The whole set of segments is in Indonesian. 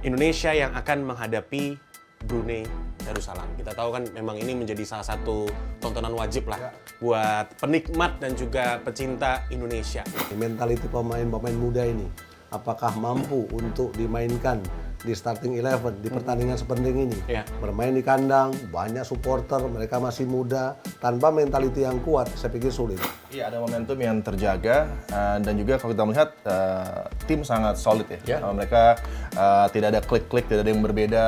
Indonesia yang akan menghadapi Brunei Darussalam. Kita tahu kan memang ini menjadi salah satu tontonan wajib lah buat penikmat dan juga pecinta Indonesia. Mentality pemain-pemain muda ini, apakah mampu untuk dimainkan di starting 11 di pertandingan sepenting ini? Bermain di kandang, banyak supporter, mereka masih muda, tanpa mentality yang kuat, saya pikir sulit. Iya, ada momentum yang terjaga dan juga kalau kita melihat tim sangat solid ya. Mereka tidak ada klik-klik, tidak ada yang berbeda,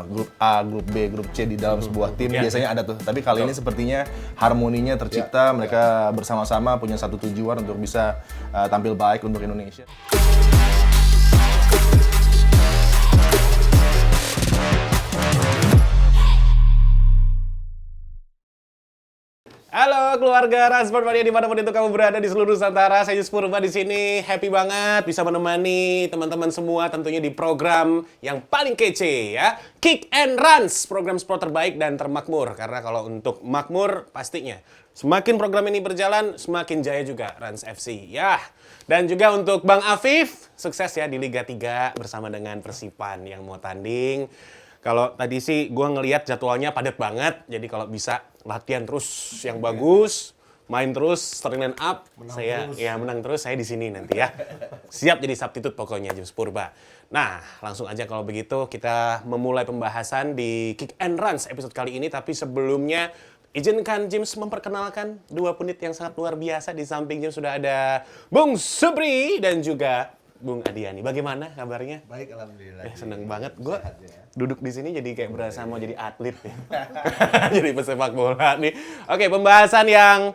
grup A, grup B, grup C di dalam sebuah tim biasanya ada tuh. Tapi kali ini sepertinya harmoninya tercipta, mereka bersama-sama punya satu tujuan untuk bisa tampil baik untuk Indonesia. Halo keluarga Ransport Mania dimanapun itu kamu berada di seluruh Nusantara. Saya Yus Purba di sini, happy banget bisa menemani teman-teman semua tentunya di program yang paling kece ya, Kick and Runs, program sport terbaik dan termakmur. Karena kalau untuk makmur pastinya semakin program ini berjalan semakin jaya juga Rans FC ya. Dan juga untuk Bang Afif, sukses ya di Liga 3 bersama dengan Persipan yang mau tanding. Kalau tadi sih gue ngelihat jadwalnya padat banget, jadi kalau bisa latihan terus yang bagus, main terus, starting line up, menang terus, saya di sini nanti ya. Siap jadi substitute pokoknya James Purba. Nah, langsung aja kalau begitu kita memulai pembahasan di Kick and Runs episode kali ini, tapi sebelumnya izinkan James memperkenalkan dua penit yang sangat luar biasa. Di samping James sudah ada Bung Supri dan juga Bung Adiani. Bagaimana kabarnya? Baik, alhamdulillah. Seneng banget. Gue duduk di sini jadi kayak berasa mau jadi atlet ya. Jadi pesepak bola nih. Oke, pembahasan yang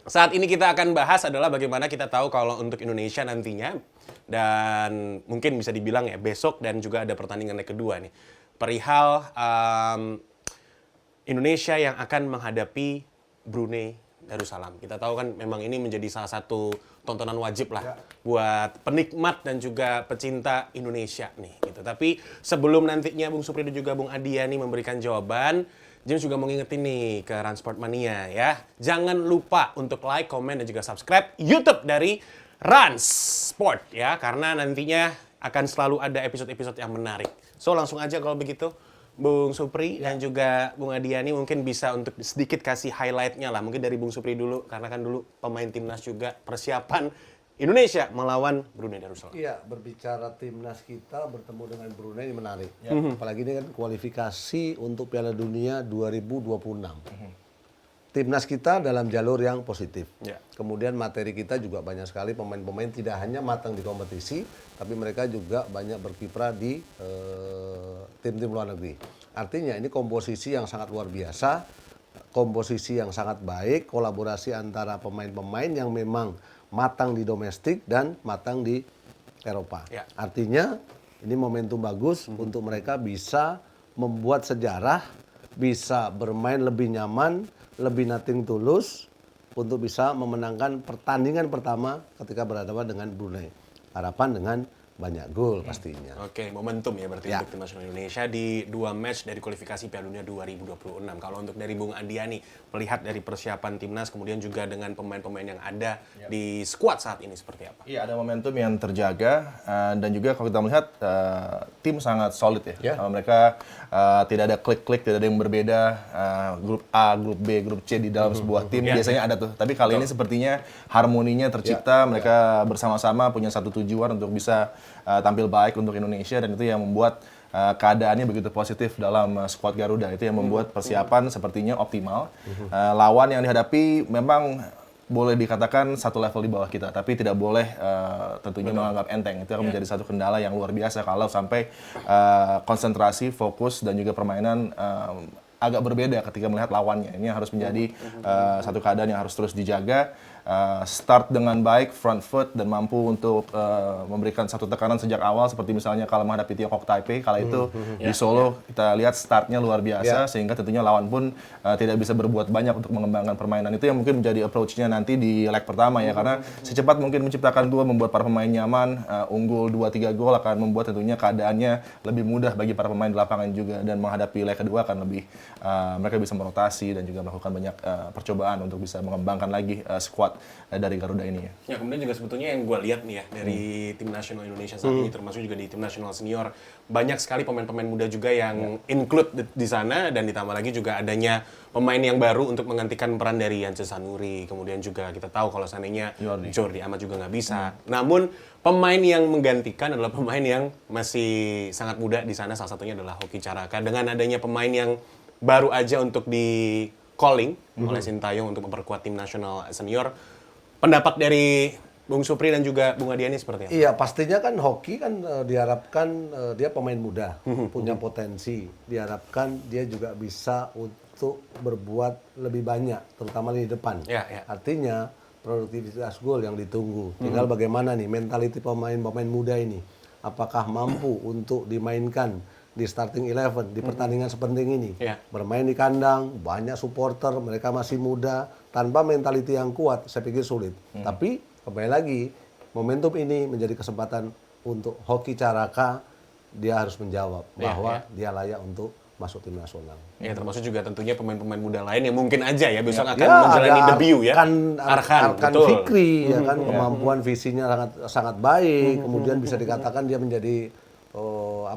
saat ini kita akan bahas adalah bagaimana kita tahu kalau untuk Indonesia nantinya, dan mungkin bisa dibilang ya besok dan juga ada pertandingan leg kedua nih, perihal Indonesia yang akan menghadapi Brunei Darussalam. Kita tahu kan memang ini menjadi salah satu tontonan wajib lah buat penikmat dan juga pecinta Indonesia nih gitu. Tapi sebelum nantinya Bung Supri dan juga Bung Adiani memberikan jawaban, James juga mau ngingetin nih ke Ransport Mania ya. Jangan lupa untuk like, komen dan juga subscribe YouTube dari Rans Sport ya, karena nantinya akan selalu ada episode-episode yang menarik. So langsung aja kalau begitu Bung Supri dan juga Bung Adiani mungkin bisa untuk sedikit kasih highlight-nya lah. Mungkin dari Bung Supri dulu, karena kan dulu pemain timnas juga persiapan Indonesia melawan Brunei Darussalam. Iya, berbicara timnas kita bertemu dengan Brunei ini menarik. Apalagi ini kan kualifikasi untuk Piala Dunia 2026. Timnas kita dalam jalur yang positif. Kemudian materi kita juga banyak sekali pemain-pemain tidak hanya matang di kompetisi, tapi mereka juga banyak berkiprah di tim-tim luar negeri. Artinya ini komposisi yang sangat luar biasa, komposisi yang sangat baik, kolaborasi antara pemain-pemain yang memang matang di domestik dan matang di Eropa. Artinya ini momentum bagus untuk mereka bisa membuat sejarah, bisa bermain lebih nyaman, lebih nothing tulus untuk bisa memenangkan pertandingan pertama ketika berhadapan dengan Brunei. Harapan dengan banyak gol pastinya. Oke, momentum ya berarti untuk tim nasional Indonesia di dua match dari kualifikasi Piala Dunia 2026. Kalau untuk dari Bung Adiani, melihat dari persiapan timnas kemudian juga dengan pemain-pemain yang ada di skuad saat ini seperti apa? Iya, ada momentum yang terjaga dan juga kalau kita melihat tim sangat solid ya. Mereka tidak ada klik-klik, tidak ada yang berbeda, grup A, grup B, grup C di dalam sebuah tim biasanya ada tuh. Tapi kali ini sepertinya harmoninya tercipta, mereka bersama-sama punya satu tujuan untuk bisa tampil baik untuk Indonesia, dan itu yang membuat keadaannya begitu positif dalam skuad Garuda. Itu yang membuat persiapan sepertinya optimal. Lawan yang dihadapi memang boleh dikatakan satu level di bawah kita, tapi tidak boleh tentunya menganggap enteng. Itu akan menjadi satu kendala yang luar biasa kalau sampai konsentrasi, fokus, dan juga permainan agak berbeda ketika melihat lawannya. Ini harus menjadi satu keadaan yang harus terus dijaga. Start dengan baik, front foot, dan mampu untuk memberikan satu tekanan sejak awal, seperti misalnya kalau menghadapi Tiongkok Taipei kala itu di Solo, kita lihat startnya luar biasa sehingga tentunya lawan pun tidak bisa berbuat banyak untuk mengembangkan permainan. Itu yang mungkin menjadi approach-nya nanti di leg pertama ya, karena secepat mungkin menciptakan gol, membuat para pemain nyaman, unggul 2-3 gol akan membuat tentunya keadaannya lebih mudah bagi para pemain di lapangan juga, dan menghadapi leg kedua akan lebih mereka bisa merotasi dan juga melakukan banyak percobaan untuk bisa mengembangkan lagi skuad squad dari Garuda ini ya. Ya, kemudian juga sebetulnya yang gue lihat nih ya dari tim nasional Indonesia saat ini, termasuk juga di tim nasional senior, banyak sekali pemain-pemain muda juga yang include di sana, dan ditambah lagi juga adanya pemain yang baru untuk menggantikan peran dari Yance Sanuri. Kemudian juga kita tahu kalau seandainya Jordi Amat juga nggak bisa. Namun pemain yang menggantikan adalah pemain yang masih sangat muda di sana, salah satunya adalah Hoki Caraka. Dengan adanya pemain yang baru aja untuk di calling oleh Sintayong untuk memperkuat tim nasional senior, pendapat dari Bung Supri dan juga Bung Adiani seperti apa? Iya, pastinya kan Hoki kan diharapkan dia pemain muda, punya potensi. Diharapkan dia juga bisa untuk berbuat lebih banyak, terutama di depan. Artinya produktivitas gol yang ditunggu. Tinggal bagaimana nih mentality pemain-pemain muda ini. Apakah mampu untuk dimainkan di starting 11 di pertandingan sepenting ini. Bermain di kandang, banyak supporter, mereka masih muda, tanpa mentality yang kuat, saya pikir sulit. Tapi kembali lagi, momentum ini menjadi kesempatan untuk Hoki Caraka, dia harus menjawab bahwa dia layak untuk masuk tim nasional. Ya, termasuk juga tentunya pemain-pemain muda lain yang mungkin aja ya besok akan menjalani debut ya. Arkan Fikri, ya kan, kemampuan visinya sangat baik, kemudian bisa dikatakan dia menjadi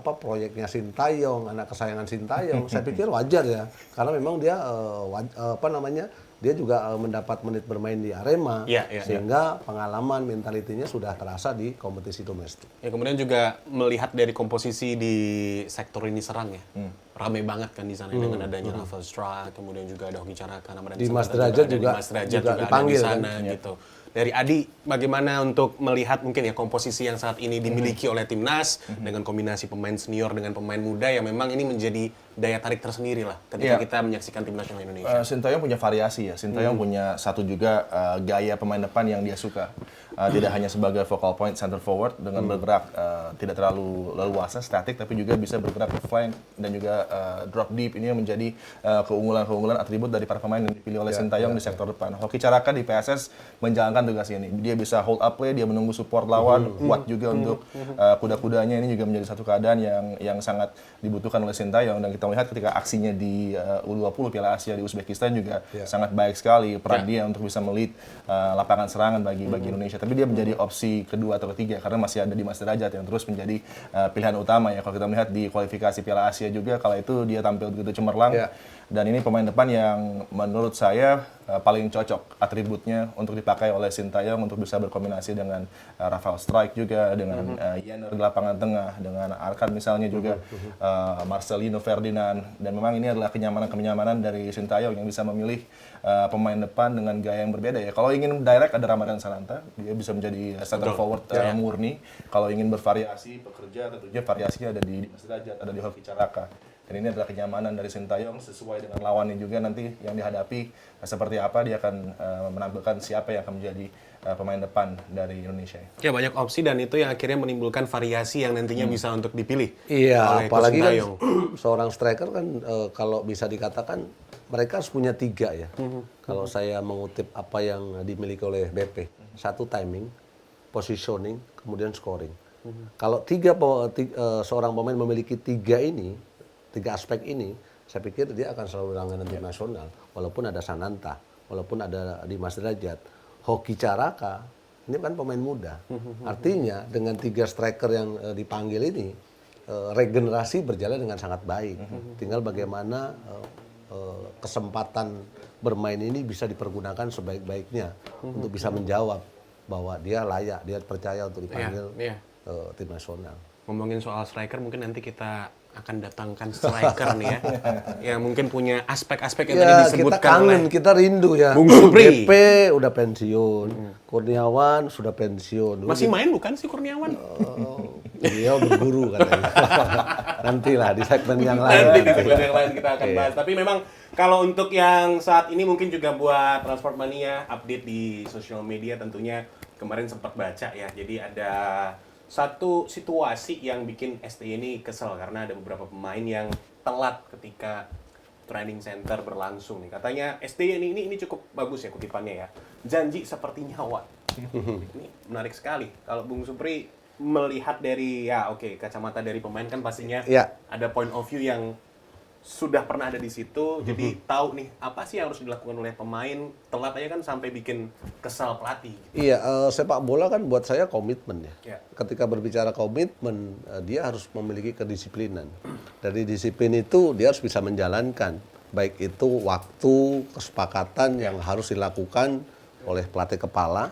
proyeknya Sintayong, anak kesayangan Sintayong. Saya pikir wajar ya, karena memang dia dia juga mendapat menit bermain di Arema, sehingga pengalaman mentalitinya sudah terasa di kompetisi domestik. Ya, kemudian juga melihat dari komposisi di sektor ini serang ya, ramai banget kan di sana dengan adanya Rafael Struijk, kemudian juga ada Hoki Caraka, Dimas Derajat juga dipanggil di sana kan? Gitu. Dari Adi, bagaimana untuk melihat mungkin ya komposisi yang saat ini dimiliki oleh timnas dengan kombinasi pemain senior dengan pemain muda yang memang ini menjadi daya tarik tersendiri lah ketika kita menyaksikan tim nasional Indonesia. Sintayong punya variasi ya. Sintayong punya satu juga gaya pemain depan yang dia suka. Tidak hanya sebagai focal point center forward dengan bergerak tidak terlalu leluasa, statik, tapi juga bisa bergerak ke flank dan juga drop deep. Ini yang menjadi keunggulan-keunggulan atribut dari para pemain yang dipilih oleh Sintayong di sektor depan. Hoki Caraka di PSS menjalankan tugas ini. Dia bisa hold up play, dia menunggu support lawan, kuat juga untuk kuda-kudanya. Ini juga menjadi satu keadaan yang sangat dibutuhkan oleh Sintayong, dan kita melihat ketika aksinya di U20 Piala Asia di Uzbekistan juga sangat baik sekali peran dia untuk bisa melit lapangan serangan bagi Indonesia. Tapi dia menjadi opsi kedua atau ketiga karena masih ada Dimas Derajat yang terus menjadi pilihan utama ya. Kalau kita melihat di kualifikasi Piala Asia juga, kala itu dia tampil begitu cemerlang. Dan ini pemain depan yang menurut saya paling cocok atributnya untuk dipakai oleh Sintayong untuk bisa berkombinasi dengan Rafael Struijk juga, dengan Yenner di lapangan tengah, dengan Arkan misalnya juga, Marcelino Ferdinand. Dan memang ini adalah kenyamanan dari Sintayong yang bisa memilih pemain depan dengan gaya yang berbeda ya. Kalau ingin direct ada Ramadan Sananta, dia bisa menjadi center forward murni. Kalau ingin bervariasi bekerja, tentunya variasinya ada di Dimas Derajat, ada di Hoki Caraka. Dan ini adalah kenyamanan dari Sintayong sesuai dengan lawannya juga nanti yang dihadapi seperti apa dia akan menampilkan siapa yang akan menjadi pemain depan dari Indonesia. Ya, banyak opsi dan itu yang akhirnya menimbulkan variasi yang nantinya bisa untuk dipilih. Iya, apalagi kan seorang striker kan kalau bisa dikatakan mereka harus punya 3 ya. Kalau saya mengutip apa yang dimiliki oleh BP, satu timing, positioning, kemudian scoring. Kalau seorang pemain memiliki 3 aspek ini, saya pikir dia akan selalu langganan tim nasional. Walaupun ada Sananta, walaupun ada Dimas Derajat, Hoki Caraka, ini kan pemain muda. Artinya dengan 3 striker yang dipanggil ini, regenerasi berjalan dengan sangat baik. Tinggal bagaimana kesempatan bermain ini bisa dipergunakan sebaik-baiknya untuk bisa menjawab bahwa dia layak, dia percaya untuk dipanggil tim nasional. Ngomongin soal striker, mungkin nanti kita akan datangkan striker nih ya, yang mungkin punya aspek-aspek yang tadi disebutkan kita kangen, kita rindu ya. Bung Supri. BP udah pensiun, Kurniawan sudah pensiun. Masih main bukan sih Kurniawan? Dia berguru katanya. Nantilah di segmen yang lain. Nanti di segmen yang lain kita akan bahas. Tapi memang kalau untuk yang saat ini mungkin juga buat Transport Mania update di sosial media, tentunya kemarin sempat baca ya. Jadi ada satu situasi yang bikin STY ini kesel karena ada beberapa pemain yang telat ketika training center berlangsung nih. Katanya STY ini cukup bagus ya kutipannya ya. Janji seperti nyawa. Ini menarik sekali. Kalau Bung Supri melihat dari kacamata dari pemain kan pastinya ada point of view yang sudah pernah ada di situ, jadi tahu nih apa sih yang harus dilakukan oleh pemain. Telat aja kan sampai bikin kesal pelatih. Gitu. Iya, sepak bola kan buat saya komitmen ya. Ya. Ketika berbicara komitmen, dia harus memiliki kedisiplinan. Dari disiplin itu dia harus bisa menjalankan, baik itu waktu, kesepakatan yang harus dilakukan oleh pelatih kepala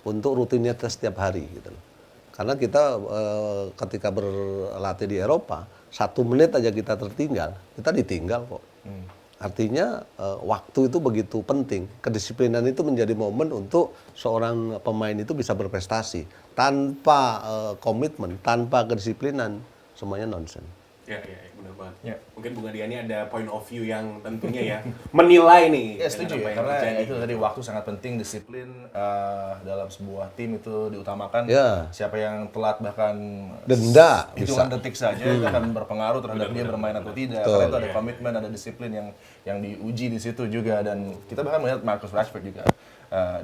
untuk rutinitas setiap hari gitu loh. Karena kita ketika berlatih di Eropa, 1 menit aja kita tertinggal, kita ditinggal kok. Artinya waktu itu begitu penting. Kedisiplinan itu menjadi momen untuk seorang pemain itu bisa berprestasi. Tanpa komitmen, tanpa kedisiplinan, semuanya nonsen. Ya, benar banget. Ya. Mungkin Bung Adiani ada point of view yang tentunya ya menilai nih. Ya setuju dengan apa ya, yang karena terjadi. itu tadi waktu sangat penting, disiplin dalam sebuah tim itu diutamakan. Ya. Siapa yang telat bahkan Denda hitungan bisa. detik saja itu akan berpengaruh terhadap dia bermain atau tidak. Karena itu ada komitmen, ada disiplin yang diuji di situ juga. Dan kita bahkan melihat Marcus Rashford juga.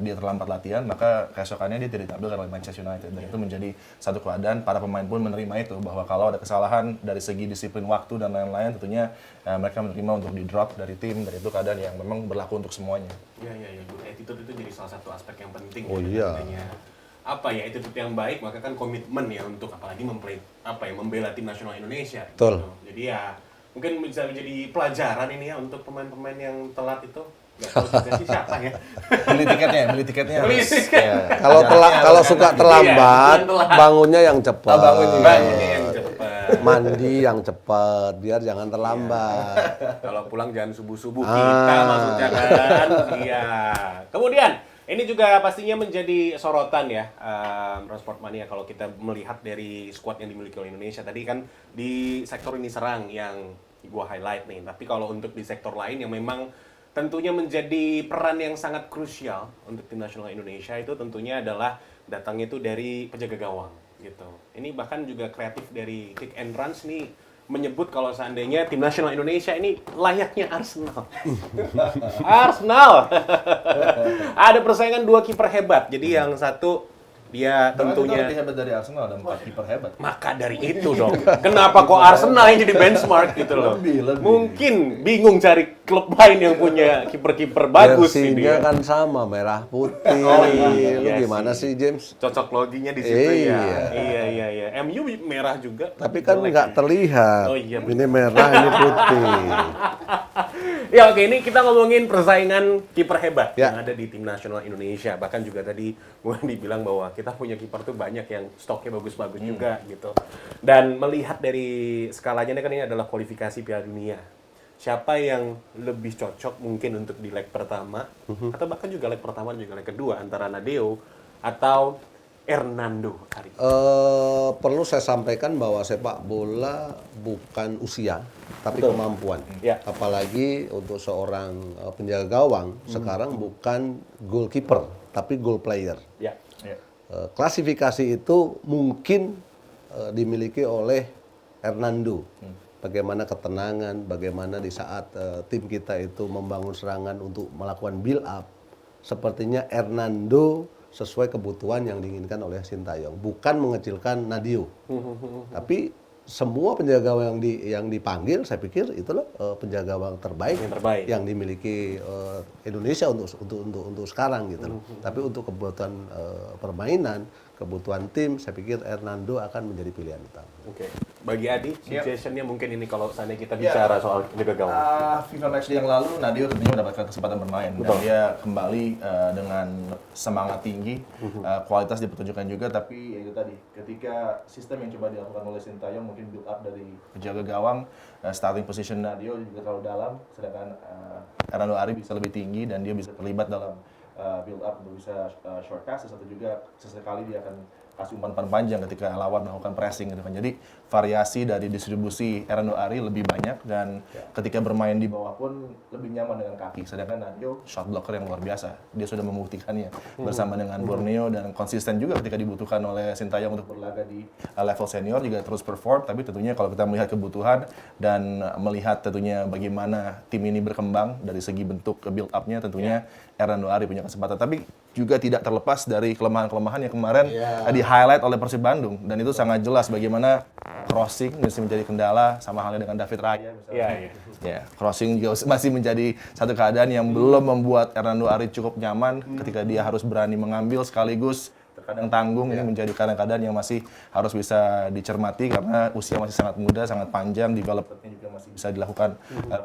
Dia terlambat latihan, maka keesokannya dia tidak ditampilkan oleh Manchester United. Dan itu menjadi satu keadaan, para pemain pun menerima itu, bahwa kalau ada kesalahan dari segi disiplin waktu dan lain-lain, tentunya mereka menerima untuk di-drop dari tim, dan itu keadaan yang memang berlaku untuk semuanya. Iya. Good attitude itu jadi salah satu aspek yang penting. Oh, ya, iya. artinya. Apa ya, attitude yang baik, maka kan komitmen ya untuk apalagi membela tim nasional Indonesia. Betul. Gitu. Jadi ya, mungkin bisa menjadi pelajaran ini ya untuk pemain-pemain yang telat itu. Gak tahu juga sih siapa ya. Beli tiketnya Beli harus. tiket. Ya, Kalau suka terlambat, Iya, telat. bangunnya yang cepat. Bangunnya yang cepat. Mandi yang cepat, biar jangan terlambat. Kalau pulang jangan subuh-subuh kita maksudnya kan. Iya. Kemudian ini juga pastinya menjadi sorotan ya, Sportmania, kalau kita melihat dari skuad yang dimiliki oleh Indonesia. Tadi kan di sektor ini serang yang gua highlight nih. Tapi kalau untuk di sektor lain yang memang tentunya menjadi peran yang sangat krusial untuk tim nasional Indonesia itu tentunya adalah datangnya itu dari penjaga gawang gitu. Ini bahkan juga kreatif dari Kick and Runs nih menyebut kalau seandainya tim nasional Indonesia ini layaknya Arsenal. Arsenal. Ada persaingan 2 kiper hebat. Jadi yang satu dia tentunya lebih hebat dari Arsenal, ada 4 kiper hebat. maka dari itu dong. Kenapa kok Arsenal yang jadi benchmark gitu loh? Lebih. Mungkin bingung cari klub lain yang punya kiper-kiper bagus gitu Versinya ya. kan sama, merah putih. Lu iya gimana sih, James? Cocok loginya di situ ya. Iya. Iya. MU merah juga. Tapi kan Jelek nggak ya. terlihat. Oh iya, Ini merah, ini putih. Ya oke, ini kita ngomongin persaingan kiper hebat Ya. yang ada di tim nasional Indonesia. Bahkan juga tadi gue dibilang bahwa kita punya kiper tuh banyak yang stoknya bagus-bagus juga gitu. Dan melihat dari skalanya ini kan ini adalah kualifikasi Piala Dunia. Siapa yang lebih cocok mungkin untuk di leg pertama atau bahkan juga leg pertama dan juga leg kedua antara Nadeo atau Hernando Ari? Perlu saya sampaikan bahwa sepak bola bukan usia, tapi kemampuan. Ya. Apalagi untuk seorang penjaga gawang, sekarang bukan goalkeeper, tapi goal player. Ya. Klasifikasi itu mungkin dimiliki oleh Hernando. Bagaimana ketenangan, bagaimana di saat tim kita itu membangun serangan untuk melakukan build up. Sepertinya Hernando sesuai kebutuhan yang diinginkan oleh Sintayong. Bukan mengecilkan Nadeo. Tapi semua penjaga gawang yang dipanggil, saya pikir itulah penjaga gawang terbaik yang dimiliki Indonesia untuk sekarang gitu loh. Tapi untuk kebutuhan permainan, kebutuhan tim, saya pikir Hernando akan menjadi pilihan utama. Oke. Bagi Adi, suggestion-nya mungkin ini kalau seandainya kita bicara soal penjaga gawang. FIFA Matchday yang lalu, Nadeo tentunya mendapatkan kesempatan bermain. Dan dia kembali dengan semangat tinggi, kualitas dipertunjukkan juga, tapi ya itu tadi, ketika sistem yang coba dilakukan oleh Sintayong mungkin build up dari penjaga gawang, starting position Nadeo juga terlalu dalam, sedangkan Hernando Ari bisa lebih tinggi dan dia bisa terlibat dalam build up untuk bisa short pass, satu juga sesekali dia akan kasih umpan panjang ketika lawan melakukan pressing gitu kan. Jadi variasi dari distribusi Hernando Ari lebih banyak dan ketika bermain di bawah pun lebih nyaman dengan kaki. Sedangkan Nadeo shot blocker yang luar biasa. Dia sudah membuktikannya bersama dengan Borneo dan konsisten juga ketika dibutuhkan oleh Sintayong untuk berlaga di level senior juga terus perform. Tapi tentunya kalau kita melihat kebutuhan dan melihat tentunya bagaimana tim ini berkembang dari segi bentuk build up-nya, tentunya Hernando Ari punya kesempatan. Tapi juga tidak terlepas dari kelemahan-kelemahan yang kemarin di-highlight oleh Persib Bandung. Dan itu sangat jelas bagaimana crossing masih menjadi kendala, sama halnya dengan David Raya misalnya. Ya, crossing juga masih menjadi satu keadaan yang belum membuat Hernando Ari cukup nyaman ketika dia harus berani mengambil sekaligus terkadang tanggung. Ini menjadi kadang-kadang yang masih harus bisa dicermati karena usia masih sangat muda, sangat panjang, development-nya juga masih bisa dilakukan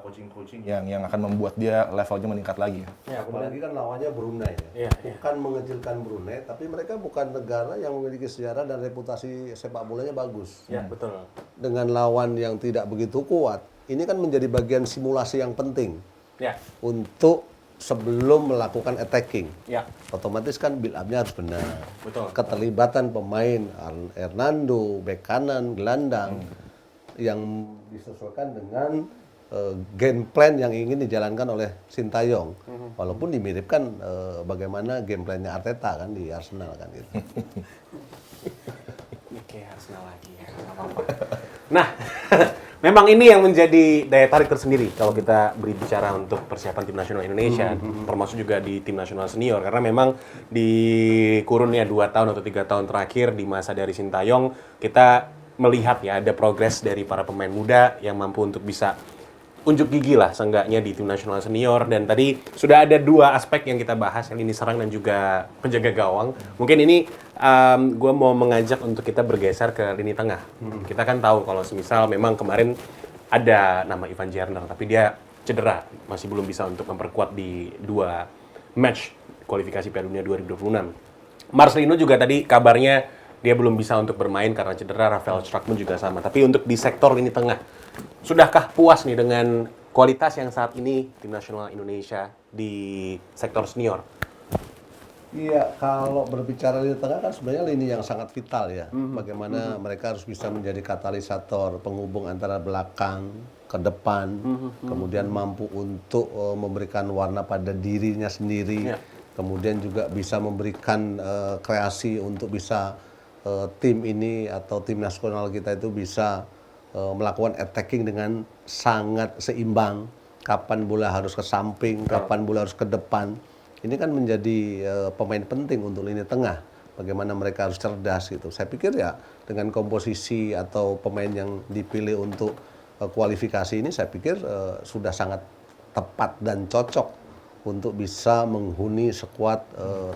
coaching-coaching yang akan membuat dia levelnya meningkat lagi. Ya, apalagi kan lawannya Brunei ya. Bukan mengecilkan Brunei, tapi mereka bukan negara yang memiliki sejarah dan reputasi sepak bolanya bagus. Ya, betul. Dengan lawan yang tidak begitu kuat, ini kan menjadi bagian simulasi yang penting untuk sebelum melakukan attacking. Otomatis kan build up-nya harus benar. Betul. Keterlibatan pemain Hernando, bek kanan, gelandang yang disesuaikan dengan game plan yang ingin dijalankan oleh Sintayong. Walaupun dimiripkan bagaimana game plan-nya Arteta kan di Arsenal kan gitu. Ini kayak Arsenal lagi ya, nggak apa-apa. Nah, memang ini yang menjadi daya tarik tersendiri kalau kita berbicara untuk persiapan tim nasional Indonesia, termasuk juga di tim nasional senior. Karena memang di kurunnya 2 tahun atau 3 tahun terakhir di masa dari Sintayong, kita melihat ya ada progres dari para pemain muda yang mampu untuk bisa unjuk gigi lah seenggaknya di tim nasional senior. Dan tadi sudah ada 2 aspek yang kita bahas, yang lini serang dan juga penjaga gawang. Mungkin ini gue mau mengajak untuk kita bergeser ke lini tengah. Kita kan tahu kalau semisal memang kemarin ada nama Ivan Jerner, tapi dia cedera, masih belum bisa untuk memperkuat di 2 match kualifikasi Piala Dunia 2026. Marcelino juga tadi kabarnya dia belum bisa untuk bermain karena cedera, Rafael Struijk pun juga sama. Tapi untuk di sektor lini tengah, sudahkah puas nih dengan kualitas yang saat ini tim nasional Indonesia di sektor senior? Iya, kalau berbicara lini tengah kan sebenarnya lini yang sangat vital ya. Bagaimana mereka harus bisa menjadi katalisator penghubung antara belakang ke depan, kemudian mampu untuk memberikan warna pada dirinya sendiri, kemudian juga bisa memberikan kreasi untuk bisa tim ini atau tim nasional kita itu bisa melakukan attacking dengan sangat seimbang. Kapan bola harus ke samping, kapan bola harus ke depan. Ini kan menjadi pemain penting untuk lini tengah. Bagaimana mereka harus cerdas gitu. Saya pikir ya dengan komposisi atau pemain yang dipilih untuk kualifikasi ini, saya pikir sudah sangat tepat dan cocok untuk bisa menghuni skuad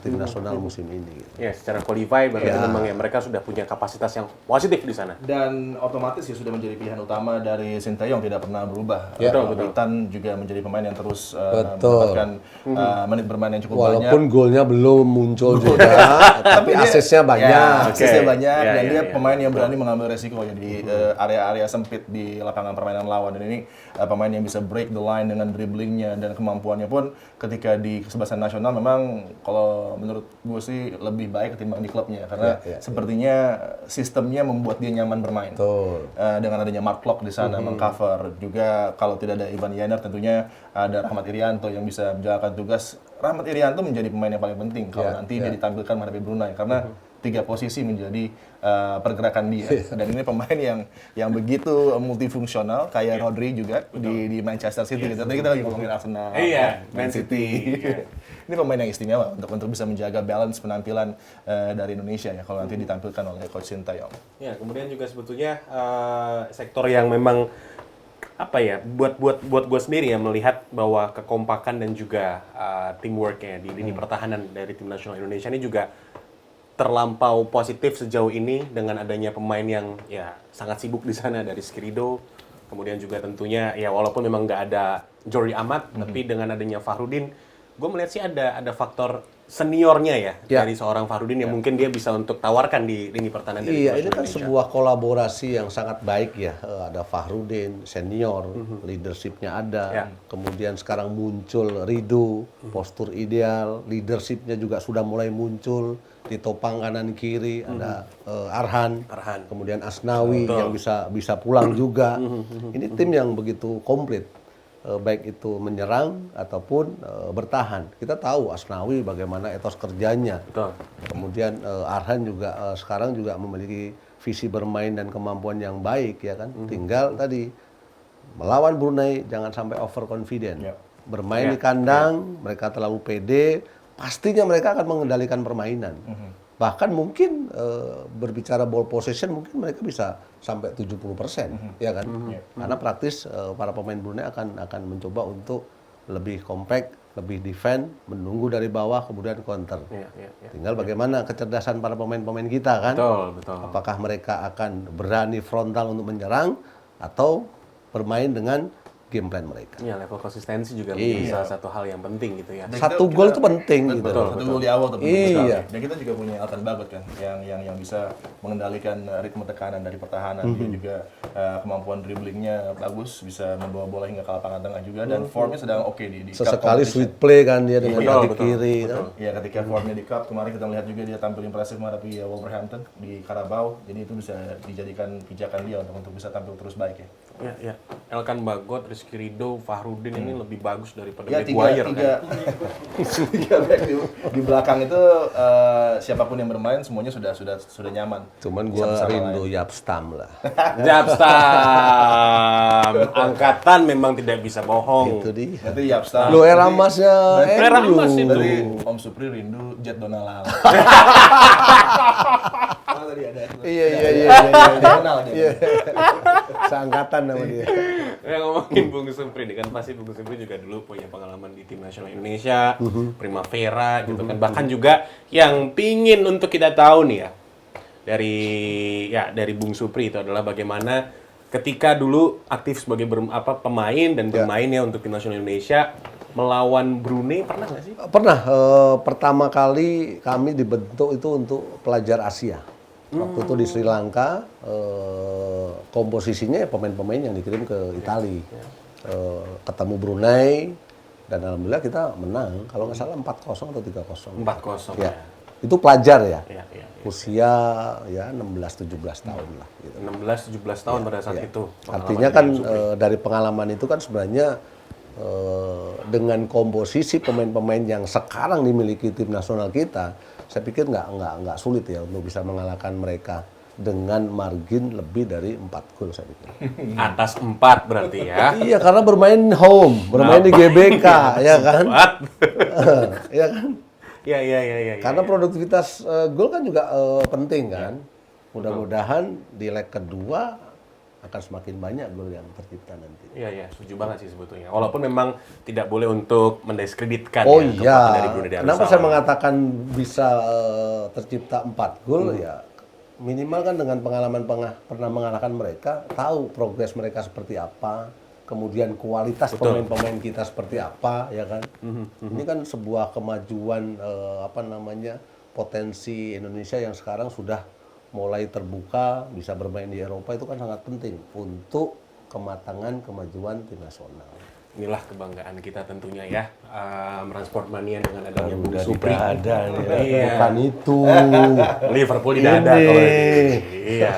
tim nasional musim ini. Ya, secara qualify berarti memang ya mereka sudah punya kapasitas yang positif di sana. Dan otomatis ya sudah menjadi pilihan utama dari Sintayong, tidak pernah berubah. Witan juga menjadi pemain yang terus mendapatkan menit bermain yang cukup banyak. Walaupun golnya belum muncul juga, tapi asisnya banyak. Asisnya banyak, dan dia pemain yang berani mengambil resiko ya di area-area sempit di lapangan permainan lawan. Dan ini pemain yang bisa break the line dengan dribblingnya dan kemampuannya pun ketika di kesebelasan nasional memang kalau menurut gue sih lebih baik ketimbang di klubnya karena sepertinya sistemnya membuat dia nyaman bermain. Dengan adanya Mark Klok di sana mengcover, juga kalau tidak ada Ivan Jenner tentunya ada Rahmat Irianto yang bisa menjalankan tugas. Rahmat Irianto menjadi pemain yang paling penting kalau nanti dia ditampilkan menghadapi Brunei karena 3 posisi menjadi pergerakan dia. Dan ini pemain yang begitu multifungsional kayak Rodri juga di Manchester City. Tadi kita lagi ngomongin Arsenal, Man City. Ini pemain yang istimewa untuk bisa menjaga balance penampilan dari Indonesia ya kalau nanti ditampilkan oleh Coach Sintayong. Ya, kemudian juga sebetulnya sektor yang memang apa ya, buat gue sendiri ya melihat bahwa kekompakan dan juga teamworknya di lini pertahanan dari tim nasional Indonesia ini juga terlampau positif sejauh ini dengan adanya pemain yang ya sangat sibuk di sana dari Skrido, kemudian juga tentunya ya walaupun memang nggak ada Jordi Amat, tapi dengan adanya Fahrudin, gue melihat sih ada faktor seniornya ya dari seorang Fahrudin yang mungkin dia bisa untuk tawarkan di lini pertahanan dari Iya, ini kan sebuah kolaborasi yang sangat baik ya. Ada Fahrudin, senior, leadershipnya ada. Kemudian sekarang muncul Ridho, postur ideal, leadershipnya juga sudah mulai muncul. Di topang kanan kiri ada Arhan, kemudian Asnawi yang bisa pulang juga. Ini tim yang begitu komplit. Baik itu menyerang ataupun bertahan. Kita tahu Asnawi bagaimana etos kerjanya. Kemudian Arhan juga sekarang juga memiliki visi bermain dan kemampuan yang baik ya kan. Tinggal tadi melawan Brunei jangan sampai overconfident. Bermain di kandang mereka terlalu pede, pastinya mereka akan mengendalikan permainan. Bahkan mungkin berbicara ball possession mungkin mereka bisa sampai 70%, ya kan? Karena praktis para pemain Brunei akan mencoba untuk lebih compact, lebih defend, menunggu dari bawah kemudian counter. Tinggal bagaimana kecerdasan para pemain-pemain kita kan? Betul. Apakah mereka akan berani frontal untuk menyerang atau bermain dengan game plan mereka. Iya, level konsistensi juga menjadi salah satu hal yang penting gitu ya. Satu gol itu penting gitu. Betul. Satu gol di awal tuh penting sekali. Iya. Dan kita juga punya Altan Bagot kan, yang bisa mengendalikan ritme tekanan dari pertahanan. Dia juga kemampuan dribblingnya bagus, bisa membawa bola hingga ke lapangan tengah juga, dan formnya sedang oke di cup Sesekali competition. sweet play kan dia dengan kaki Betul, kiri. Kan? Ya, ketika formnya di cup kemarin kita lihat juga dia tampil impresif menghadapi Wolverhampton di Carabao. Jadi itu bisa dijadikan pijakan dia untuk bisa tampil terus baik ya. Iya. Elkan Bagot, Rizky Ridho, Fahrudin ini lebih bagus daripada Ya, Maguire kan. tiga back di belakang itu siapapun yang bermain semuanya sudah nyaman. Cuman gua Sama-sama rindu Yapstam lah. Japstam, angkatan memang tidak bisa bohong. Itu dia. Nanti Yapstam. Lo era emasnya Era emas itu. Dari Om Supri rindu Jet Donald. Tadi ada. Iya. Dia kenal dia. Seangkatan sama dia. Ngomongin Bung Supri nih kan, pasti Bung Supri juga dulu punya pengalaman di tim nasional Indonesia, Primavera gitu kan. Bahkan juga yang pingin untuk kita tahu nih ya dari Bung Supri itu adalah bagaimana ketika dulu aktif sebagai pemain dan bermainnya untuk tim nasional Indonesia melawan Brunei, pernah nggak sih? Pernah. Pertama kali kami dibentuk itu untuk pelajar Asia. Waktu itu di Sri Lanka, komposisinya ya pemain-pemain yang dikirim ke Italia. Ketemu Brunei, dan alhamdulillah kita menang. Kalau nggak salah 4-0 atau 3-0. 4-0 Ya. Itu pelajar ya. Iya. Usia ya 16-17 tahun lah. Gitu. 16-17 tahun pada saat itu. Artinya kan dari pengalaman itu kan sebenarnya dengan komposisi pemain-pemain yang sekarang dimiliki tim nasional kita, saya pikir nggak sulit ya untuk bisa mengalahkan mereka dengan margin lebih dari 4 gol saya pikir. Atas 4 berarti ya. Iya, karena bermain home, bermain di GBK, ya kan? Ya kan? Iya. Karena produktivitas gol kan juga penting kan. Mudah-mudahan di leg kedua akan semakin banyak gol yang tercipta nanti. Iya, setuju banget sih sebetulnya. Walaupun memang tidak boleh untuk mendiskreditkan Oh ya, iya, dari Brunei Darussalam. kenapa saya mengatakan bisa tercipta 4 gol ya, minimal kan dengan pengalaman pernah mengalahkan mereka, tahu progres mereka seperti apa, kemudian kualitas pemain-pemain kita seperti apa, ya kan? Ini kan sebuah kemajuan potensi Indonesia yang sekarang sudah mulai terbuka, bisa bermain di Eropa, itu kan sangat penting untuk kematangan kemajuan tim nasional. Inilah kebanggaan kita tentunya ya, Transport Mania dengan adanya Bung Udah Supri. tidak ada nih, Iya. bukan itu. Liverpool di dada Ini. kalau ini. Iya.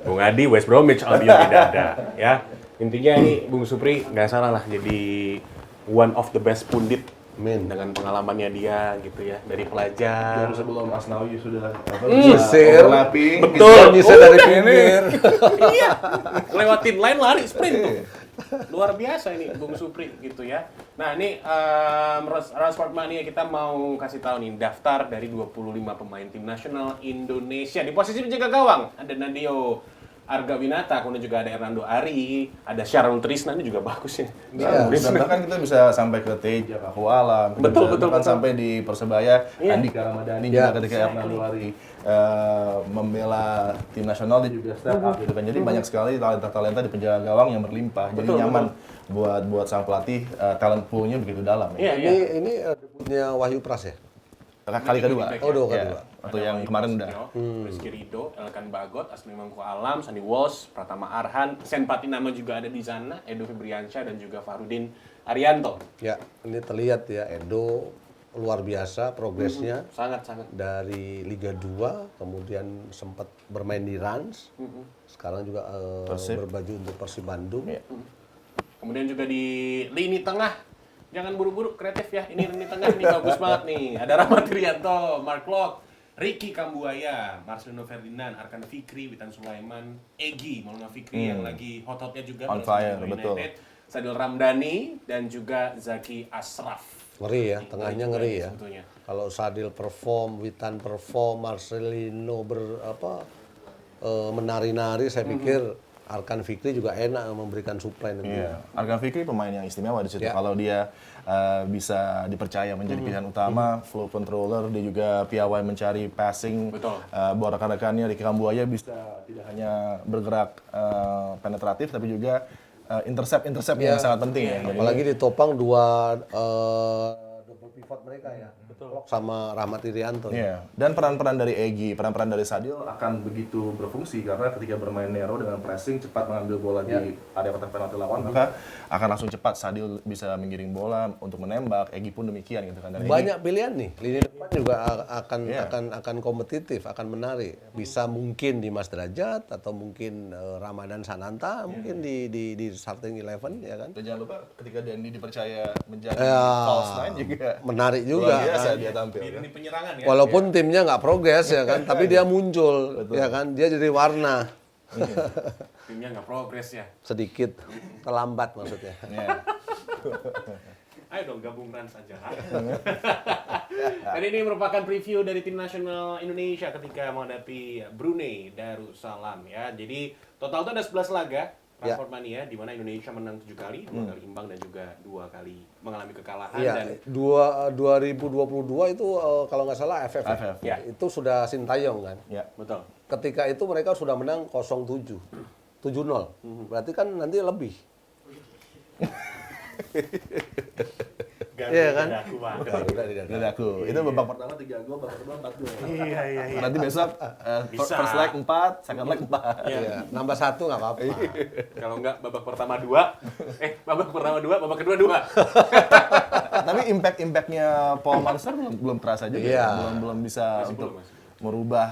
Bung Adi West Bromwich Albion di dada ya. Intinya ini Bung Supri nggak salah lah jadi one of the best pundit dengan pengalamannya dia gitu ya, dari pelajar. Dan sebelum Asnawi sudah Nyisir. overlapping. Betul. Nyisir dari pinggir. Iya, lewatin line lari sprint tuh. Luar biasa ini Bung Supri gitu ya. Nah ini Transport Mania kita mau kasih tahu nih daftar dari 25 pemain tim nasional Indonesia. Di posisi penjaga gawang ada Nadio Argawinata, kemudian juga ada Hernando Ari, ada Syarul Trisna, ini juga bagus ya. Bahkan kita bisa sampai ke Teja, Aku Alam, Betul. sampai di Persebaya, Andika Ramadhani juga ketika Hernando Ari membela tim nasional, dia juga step up gitu kan. Jadi banyak sekali talenta-talenta di penjaga gawang yang berlimpah. Jadi nyaman buat sang pelatih, talent pool-nya begitu dalam ya. Ini debutnya Wahyu Pras ya? Kali kedua. Oh, dua kedua. Atau yang kemarin udah. Rizky Ridho, Elkan Bagot, Asmi Mangku Alam, Sandi Walsh, Pratama Arhan, Sen Patinama juga ada di sana, Edo Febriansyah dan juga Fahrudin Arianto. Ya, ini terlihat ya Edo luar biasa progresnya. Sangat-sangat. Dari Liga 2, kemudian sempat bermain di Rans. Sekarang juga berbaju untuk Persib Bandung. Kemudian juga di lini tengah, jangan buru-buru kreatif ya. Ini lini tengah nih bagus banget nih. Ada Rahmat Irianto, Mark Locke, Ricky Kambuaya, Marcelino Ferdinand, Arkan Fikri, Witan Sulaiman, Egy Maulana Fikri yang lagi hot-hotnya juga On fire, United, betul. Sadil Ramdhani dan juga Zaki Ashraf. Ngeri ya, tengahnya ngeri ya. sebetulnya. Kalau Sadil perform, Witan perform, Marcelino menari-nari, saya pikir Arkan Fikri juga enak memberikan supply nanti. Iya, Arkan Fikri pemain yang istimewa di situ. Ya. Kalau dia bisa dipercaya menjadi pilihan utama, flow controller, dia juga piawai mencari passing. Betul. Buat rekan-rekannya, Ricky Kambuaya bisa tidak hanya bergerak penetratif, tapi juga intercept yang sangat penting ya. Dan Apalagi ditopang dua double pivot mereka ya. Betul. Sama Rahmat Irianto. Iya, dan peran-peran dari Egy, peran-peran dari Sadil akan begitu berfungsi karena ketika bermain narrow dengan pressing cepat mengambil bola di area kotak penalti lawan, maka akan langsung cepat Sadil bisa menggiring bola untuk menembak, Egy pun demikian gitu kan. Dan Banyak pilihan nih, lini depan juga akan kompetitif, akan menarik. Bisa mungkin Dimas Derajat atau mungkin Ramadan Sananta, mungkin di starting 11 ya kan. Dan jangan lupa ketika Dandi dipercaya menjadi false nine juga Menarik juga. luar biasa Kan? dia tampil. Di lini penyerangan ya. Walaupun timnya nggak progres ya kan, tapi dia muncul, ya kan, dia jadi warna. Timnya nggak progres ya. Sedikit terlambat maksudnya. Iya. Ayo dong gabung Rans aja. Dan ini merupakan preview dari tim nasional Indonesia ketika menghadapi Brunei Darussalam ya. Jadi total itu ada 11 laga Transfer Mania di mana Indonesia menang 7 kali, 2 kali imbang dan juga 2 kali mengalami kekalahan Iya, dan 2022 itu kalau nggak salah AFF. AFF. Ya. Itu sudah Sintayong kan. Ya. betul. Ketika itu mereka sudah menang 0-7. 7-0. Berarti kan nanti lebih. Iya kan? Aku banget. Dari aku. Itu babak pertama 3 gol, babak kedua 4 gol. Iya. Nanti besok Bisa. first leg 4, second leg 4. Iya, nambah 1 nggak apa-apa. Kalau enggak babak pertama 2, babak pertama 2, babak kedua 2. Tapi impactnya Paul Marser belum terasa juga. Iya. Belum bisa Masih untuk belum. merubah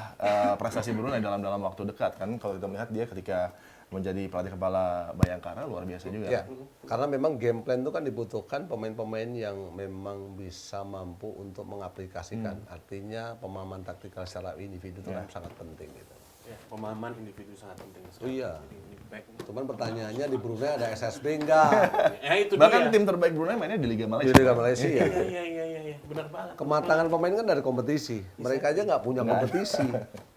prestasi Brunei dalam waktu dekat kan. Kalau kita melihat dia ketika menjadi pelatih kepala Bayangkara luar biasa juga. Ya, karena memang game plan itu kan dibutuhkan pemain-pemain yang memang bisa mampu untuk mengaplikasikan. Artinya pemahaman taktikal secara individu itu kan sangat penting gitu. Ya, pemahaman individu sangat penting sekali. Oh iya. Ini back. Cuman pertanyaannya di Brunei ada SSB enggak? Ya itu Bahkan dia. tim terbaik Brunei mainnya di Liga Di Malaysia. Liga Malaysia. Iya, benar banget. Kematangan pemain kan dari kompetisi. Mereka aja nggak punya kompetisi.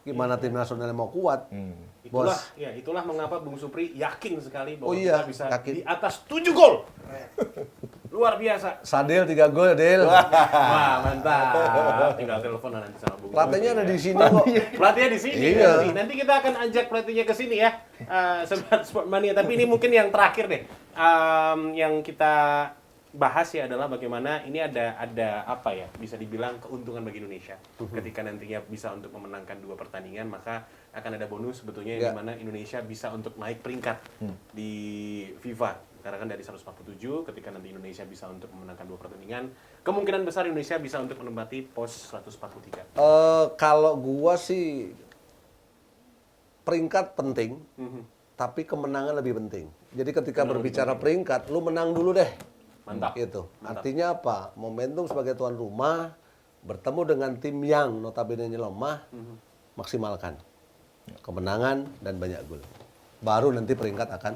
Gimana tim nasionalnya mau kuat? Itulah mengapa Bung Supri yakin sekali bahwa Oh iya, kita bisa yakin. di atas 7 gol. Luar biasa. Sadil 3 gol ya, Del. Wah, mantap. Tinggal telepon nanti sama Bung. Pelatihnya ada di sini kok. Pelatihnya di sini. Iya. Nanti kita akan ajak pelatihnya ke sini ya. Sobat Sportmania, tapi ini mungkin yang terakhir deh. Yang kita bahas ya adalah bagaimana ini ada apa ya, bisa dibilang keuntungan bagi Indonesia. Ketika nantinya bisa untuk memenangkan 2 pertandingan, maka akan ada bonus sebetulnya di mana Indonesia bisa untuk naik peringkat di FIFA. Karena kan dari 147, ketika nanti Indonesia bisa untuk memenangkan 2 pertandingan, kemungkinan besar Indonesia bisa untuk menempati pos 143. Kalau gua sih peringkat penting, tapi kemenangan lebih penting. Jadi ketika berbicara peringkat, lu menang dulu deh. Mantap. Gitu. Artinya apa? Momentum sebagai tuan rumah bertemu dengan tim yang notabene lemah, maksimalkan kemenangan dan banyak gol. Baru nanti peringkat akan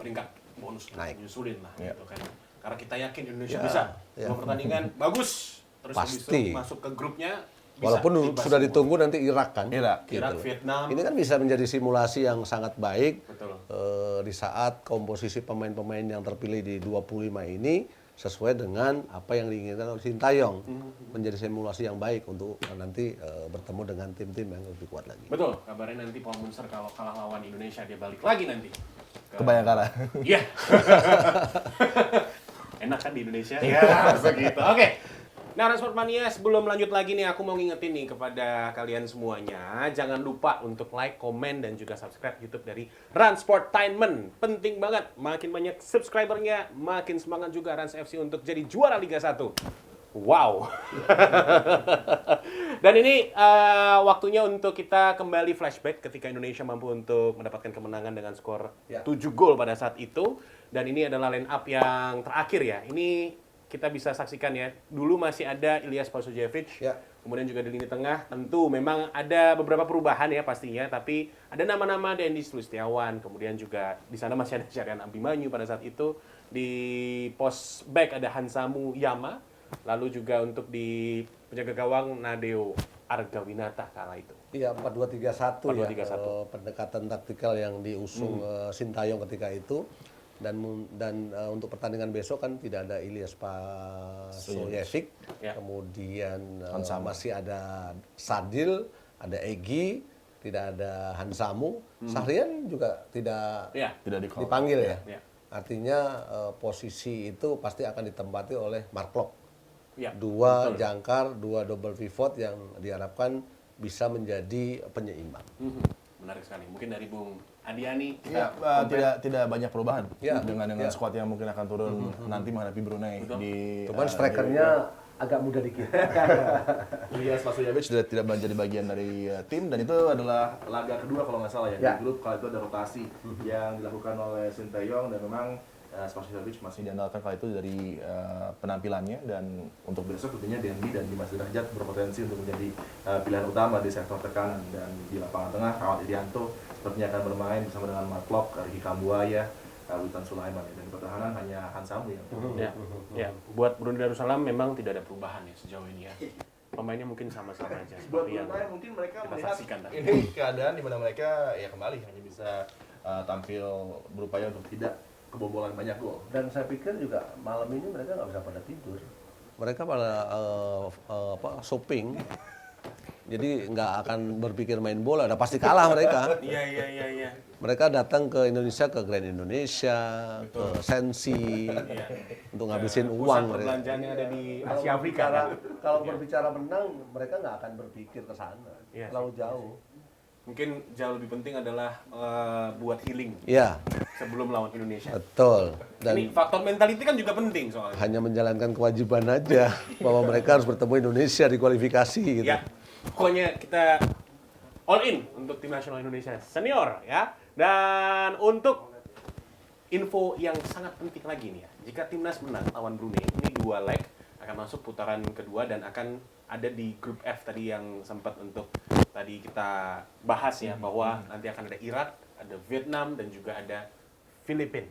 Peringkat bonus Naik. nyusulin lah Ya. gitu kan. Karena kita yakin Indonesia Ya, bisa. ya. 2 pertandingan bagus. Terus habis Pasti. itu masuk ke grupnya bisa. walaupun bebas sudah semua. ditunggu nanti Irak kan. Irak. Irak, Vietnam. Ini kan bisa menjadi simulasi yang sangat baik. Betul. Di saat komposisi pemain-pemain yang terpilih di 25 ini sesuai dengan apa yang diinginkan oleh Sintayong. Menjadi simulasi yang baik untuk nanti bertemu dengan tim-tim yang lebih kuat lagi. Betul. Kabarnya nanti Paul Munster kalau kalah lawan Indonesia dia balik lagi nanti. Ke Bayangkara. Iya. Enak kan di Indonesia? Ya, begitu. Oke. Nah, Sportmania, sebelum lanjut lagi nih, aku mau ngingetin nih kepada kalian semuanya, jangan lupa untuk like, komen, dan juga subscribe YouTube dari Rans Sportainment. Penting banget, makin banyak subscribernya, makin semangat juga Rans FC untuk jadi juara Liga 1. Wow. Dan ini waktunya untuk kita kembali flashback ketika Indonesia mampu untuk mendapatkan kemenangan dengan skor 7 gol pada saat itu. Dan ini adalah line up yang terakhir ya. Ini kita bisa saksikan ya. Dulu masih ada Ilyas Pausujevic. Ya. Kemudian juga di lini tengah tentu memang ada beberapa perubahan ya pastinya. Tapi ada nama-nama Dendi Sulistiawan. Kemudian juga di sana masih ada Syarian Abimanyu pada saat itu. Di pos back ada Hansamu Yama. Lalu juga untuk di penjaga gawang Nadeo Argawinata kala itu. Iya, 4-2-3-1 ya. 4-2-3-1. Pendekatan taktikal yang diusung Sintayong ketika itu. Dan untuk pertandingan besok kan tidak ada Ilyas Pasojevic, kemudian masih ada Sadil, ada Egy, tidak ada Hansamu, Sahrian juga tidak dipanggil ya. Artinya posisi itu pasti akan ditempati oleh Mark Klok. Dua jangkar, dua double pivot yang diharapkan bisa menjadi penyeimbang. Menarik sekali. Mungkin dari Bung Adiani tidak banyak perubahan dengan skuad yang mungkin akan turun nanti menghadapi Brunei. Cuman strikernya agak mudah dikit. Ilyas Pasojevic sudah tidak menjadi bagian dari tim, dan itu adalah laga kedua kalau nggak salah ya di grup. Kali itu ada rotasi yang dilakukan oleh Sintayong, dan memang Pasojevic masih diandalkan kali itu dari penampilannya, dan untuk besok tentunya Dendi dan Dimas Derajat berpotensi untuk menjadi pilihan utama di sektor tekanan. Dan di lapangan tengah Rahmat Irianto sepertinya akan bermain bersama dengan Mark Klok, Ricky Kambuaya, Witan Sulaiman, dan di pertahanan hanya Hansamu yang buat Brunei Darussalam memang tidak ada perubahan ya sejauh ini ya. Pemainnya mungkin sama-sama aja seperti yang mungkin mereka kita melihat saksikan tadi. ini keadaan di mana mereka ya kembali hanya bisa tampil berupaya untuk tidak kebobolan banyak gol. Dan saya pikir juga malam ini mereka nggak bisa pada tidur. Mereka pada shopping. Jadi nggak akan berpikir main bola, udah pasti kalah mereka. Iya. Mereka datang ke Indonesia, ke Grand Indonesia, ke Sensi, untuk ngabisin uang. Perbelanjaan yang ada di Asia Afrika. Kalau berbicara menang, mereka nggak akan berpikir ke sana, terlalu jauh. Mungkin jauh lebih penting adalah buat healing sebelum lawan Indonesia. Betul. Dan ini faktor mentality kan juga penting soalnya. hanya menjalankan kewajiban aja bahwa mereka harus bertemu Indonesia di kualifikasi gitu. Ya, pokoknya kita all in untuk tim nasional Indonesia senior ya. Dan untuk info yang sangat penting lagi nih ya, jika timnas menang lawan Brunei, ini 2 leg akan masuk putaran kedua dan akan ada di grup F tadi yang sempat untuk tadi kita bahas ya, bahwa nanti akan ada Irak, ada Vietnam, dan juga ada Filipina.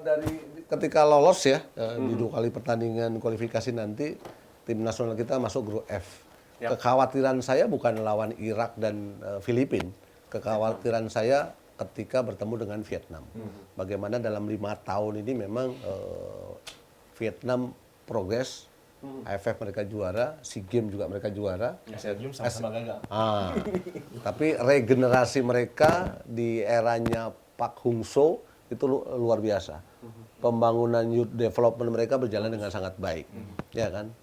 Dari ketika lolos ya di 2 kali pertandingan kualifikasi nanti, tim nasional kita masuk grup F. Kekhawatiran saya bukan lawan Irak dan Filipina. Kekhawatiran saya ketika bertemu dengan Vietnam. Bagaimana dalam 5 tahun ini memang Vietnam progres, AFF mereka juara, SEA Games juga mereka juara. Asian Games sama-sama gagal. Tapi regenerasi mereka di eranya Pak Hung Seo itu luar biasa. Pembangunan youth development mereka berjalan dengan sangat baik. Ya kan?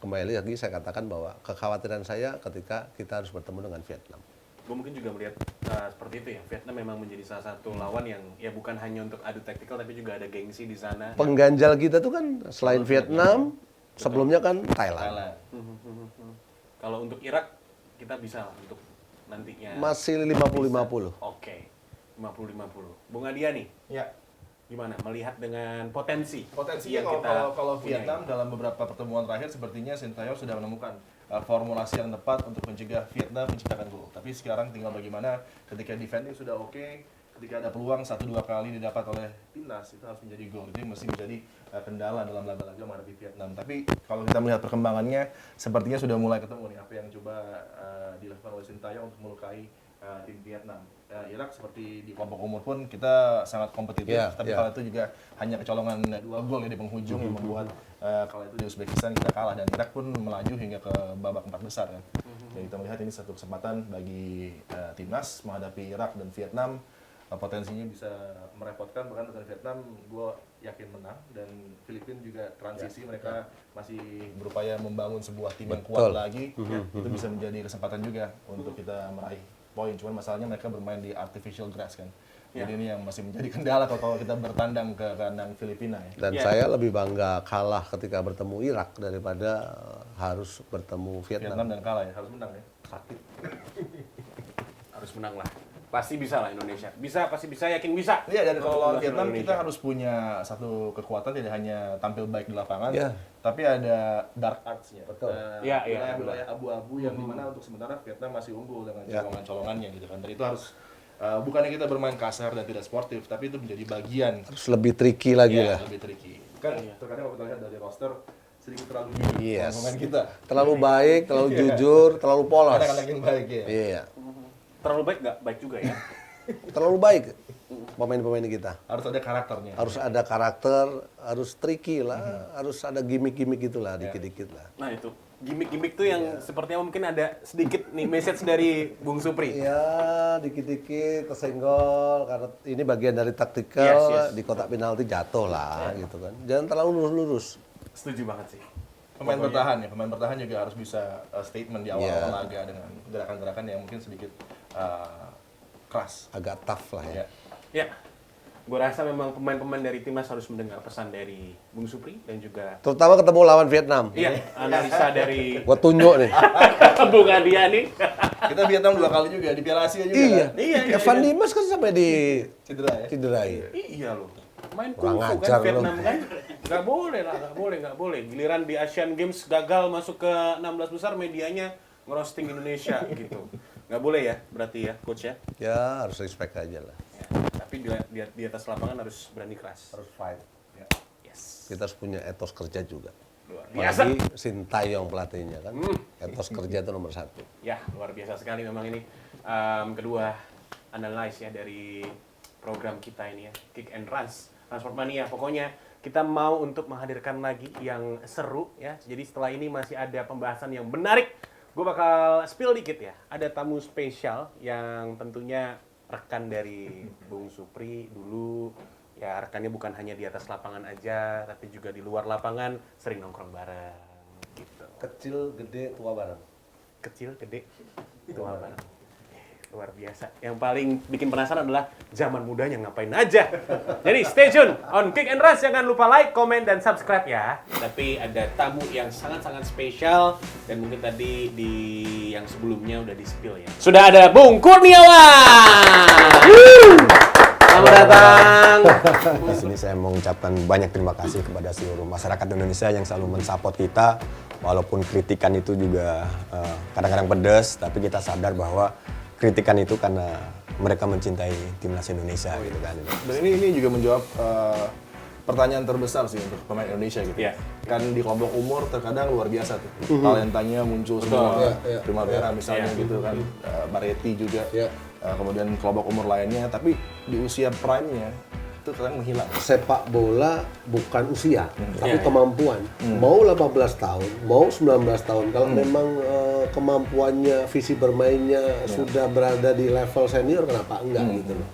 Kembali lagi saya katakan bahwa kekhawatiran saya ketika kita harus bertemu dengan Vietnam. Gue mungkin juga melihat seperti itu ya. Vietnam memang menjadi salah satu lawan yang ya bukan hanya untuk adu taktikal, tapi juga ada gengsi di sana. Pengganjal kita tuh kan selain Vietnam, sebelumnya kan Thailand. Kalau untuk Irak, kita bisa lah untuk nantinya. Masih 50-50. Oke, 50-50. Bung Adiani, gimana melihat dengan Potensinya yang kita kalau punya Vietnam ini? dalam beberapa pertemuan terakhir sepertinya Sintayong sudah menemukan formulasi yang tepat untuk mencegah Vietnam menciptakan gol. Tapi sekarang tinggal bagaimana ketika defending sudah oke, ketika ada peluang 1-2 kali didapat oleh timnas, itu harus menjadi gol. Itu mesti menjadi kendala dalam laga-laga menghadapi Vietnam. Tapi kalau kita melihat perkembangannya, sepertinya sudah mulai ketemu nih apa yang coba dilakukan oleh Sintayong untuk melukai tim Vietnam. Irak seperti di kelompok umur pun kita sangat kompetitif, tapi kalau itu juga hanya kecolongan 2 gol ya di penghujung yang membuat kalau itu di Uzbekistan kita kalah, dan Irak pun melaju hingga ke babak 4 besar kan. Jadi kita melihat ini satu kesempatan bagi timnas menghadapi Irak dan Vietnam. Potensinya bisa merepotkan, bahkan dengan Vietnam gue yakin menang, dan Filipina juga transisi mereka masih berupaya membangun sebuah tim yang kuat lagi. Itu bisa menjadi kesempatan juga untuk kita meraih poin. Cuman masalahnya mereka bermain di artificial grass kan. Jadi ini yang masih menjadi kendala kalau kita bertandang ke kandang Filipina ya. Dan saya lebih bangga kalah ketika bertemu Irak daripada harus bertemu Vietnam. Dan kalah ya, harus menang ya. Sakit. Harus menang lah. Pasti bisa lah Indonesia. Pasti bisa, yakin bisa. Iya, dan kalau lawan Untuk Vietnam Indonesia. kita harus punya satu kekuatan, tidak hanya tampil baik di lapangan, tapi ada dark arts-nya. Betul. Wilayah abu-abu yang dimana untuk sementara Vietnam masih unggul dengan colongan-colongannya gitu kan. Dan itu harus bukannya kita bermain kasar dan tidak sportif, tapi itu menjadi bagian Harus lebih tricky lagi lah. lebih tricky. Kan terkadang kalau kita lihat dari roster sedikit terlalu Yes. pemain kita. Terlalu baik, terlalu jujur, terlalu polos. Anak-anak yang baik ya. Iya. Terlalu baik nggak? Baik juga ya. Terlalu baik pemain-pemain kita. Harus ada karakternya. Harus ada karakter, harus tricky lah, harus ada gimmick-gimmick gitulah, dikit-dikit lah. Nah itu, gimmick-gimmick tuh yang sepertinya mungkin ada sedikit nih message dari Bung Supri. Iya, dikit-dikit kesenggol karena ini bagian dari taktikal. Yes. Di kotak penalti jatuh lah gitu kan. Jangan terlalu lurus-lurus. Setuju banget sih. Pemain bertahan juga harus bisa statement di awal-awal Iya. laga dengan gerakan-gerakan yang mungkin sedikit keras. Agak tough lah ya. Ya. Ya, gue rasa memang pemain-pemain dari timnas harus mendengar pesan dari Bung Supri dan juga Terutama ketemu lawan Vietnam. iya analisa dari Gua tunjuk nih. Bung Adia nih. Kita Vietnam 2 kali juga di Piala Asia juga. Iya. Kan? Iya, iya, Evan iya. Dimas kan sampai Cedera ya. cederai. Iya loh. Main Kurang kungfu ajar kan Vietnam lu. kan? Nggak boleh lah, nggak boleh. Giliran di Asian Games gagal masuk ke 16 besar, medianya ngerosting Indonesia gitu. Nggak boleh ya, berarti ya, coach ya? Ya harus respect aja lah. Ya, tapi di atas lapangan harus berani keras. Harus fight. Ya. Yes. Kita harus punya etos kerja juga. Luar biasa. Apalagi Sintayong pelatihnya kan. Etos kerja itu nomor 1. Ya, luar biasa sekali memang ini. Kedua analyze ya dari program kita ini ya, Kick and Runs, Transport Mania. Pokoknya kita mau untuk menghadirkan lagi yang seru ya. Jadi setelah ini masih ada pembahasan yang menarik. Gue bakal spill dikit ya. Ada tamu spesial yang tentunya rekan dari Bung Supri dulu. Ya rekannya bukan hanya di atas lapangan aja, tapi juga di luar lapangan sering nongkrong bareng gitu. Kecil, gede, tua bareng. Kecil, gede, tua bareng. Luar biasa. Yang paling bikin penasaran adalah zaman mudanya ngapain aja. Jadi stay tune on Kick and Rush. Jangan lupa like, comment, dan subscribe ya. Tapi ada tamu yang sangat-sangat spesial. Dan mungkin tadi di yang sebelumnya udah di-spill ya. Sudah ada Bung Kurniawan! Selamat datang! Di sini saya mau mengucapkan banyak terima kasih kepada seluruh masyarakat Indonesia yang selalu mensupport kita. Walaupun kritikan itu juga kadang-kadang pedas, tapi kita sadar bahwa kritikan itu karena mereka mencintai timnas Indonesia gitu kan. Dan ini juga menjawab pertanyaan terbesar sih untuk pemain Indonesia gitu. Iya. Kan di kelompok umur terkadang luar biasa tuh. Talentanya muncul semua. Iya. Primavera misalnya gitu kan. Bareti juga. Iya. Kemudian kelompok umur lainnya. Tapi di usia prime-nya itu kadang menghilang. Sepak bola bukan usia, tapi Iya, iya. kemampuan. Mau 18 tahun, mau 19 tahun. Kalau memang kemampuannya, visi bermainnya sudah berada di level senior, kenapa enggak gitu loh.